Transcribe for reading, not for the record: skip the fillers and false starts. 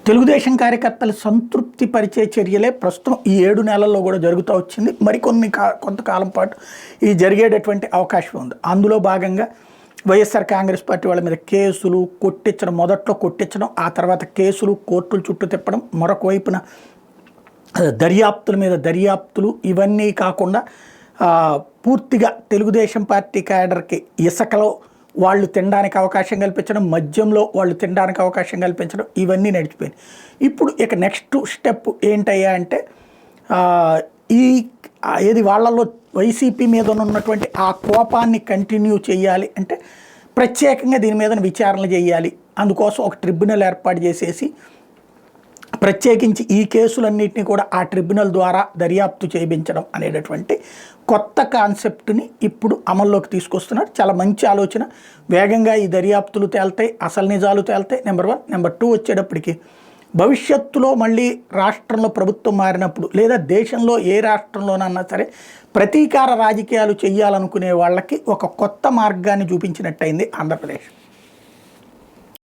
తెలుగుదేశం కార్యకర్తలు సంతృప్తి పరిచే చర్యలే ప్రస్తుతం ఈ 7 నెలల్లో కూడా జరుగుతూ వచ్చింది. మరికొన్ని కొంతకాలం పాటు ఇది జరిగేటటువంటి అవకాశం ఉంది. అందులో భాగంగా వైఎస్ఆర్ కాంగ్రెస్ పార్టీ వాళ్ళ మీద కేసులు కొట్టించడం, మొదట్లో కొట్టించడం, ఆ తర్వాత కేసులు కోర్టుల చుట్టూ తిప్పడం, మరొక వైపున దర్యాప్తుల మీద దర్యాప్తులు, ఇవన్నీ కాకుండా పూర్తిగా తెలుగుదేశం పార్టీ క్యాడర్కి ఇసుకలో వాళ్ళు తినడానికి అవకాశం కల్పించడం, మద్యంలో వాళ్ళు తినడానికి అవకాశం కల్పించడం, ఇవన్నీ నడిచిపోయింది. ఇప్పుడు ఇక నెక్స్ట్ స్టెప్ ఏంటయ్యా అంటే ఏది వాళ్ళలో వైసీపీ మీద ఉన్నటువంటి ఆ కోపాన్ని కంటిన్యూ చేయాలి అంటే ప్రత్యేకంగా దీని మీద విచారణలు చేయాలి. అందుకోసం ఒక ట్రిబ్యునల్ ఏర్పాటు చేసేసి ప్రత్యేకించి ఈ కేసులన్నింటినీ కూడా ఆ ట్రిబ్యునల్ ద్వారా దర్యాప్తు చేయించడం అనేటటువంటి కొత్త కాన్సెప్ట్ని ఇప్పుడు అమల్లోకి తీసుకొస్తున్నారు. చాలా మంచి ఆలోచన. వేగంగా ఈ దర్యాప్తులు తేల్తాయి, అసలు నిజాలు తేల్తాయి. నెంబర్ 1. నెంబర్ 2 వచ్చేటప్పటికి భవిష్యత్తులో మళ్ళీ రాష్ట్రంలో ప్రభుత్వం మారినప్పుడు లేదా దేశంలో ఏ రాష్ట్రంలోనన్నా సరే ప్రతీకార రాజకీయాలు చేయాలనుకునే వాళ్ళకి ఒక కొత్త మార్గాన్ని చూపించినట్టయింది ఆంధ్రప్రదేశ్.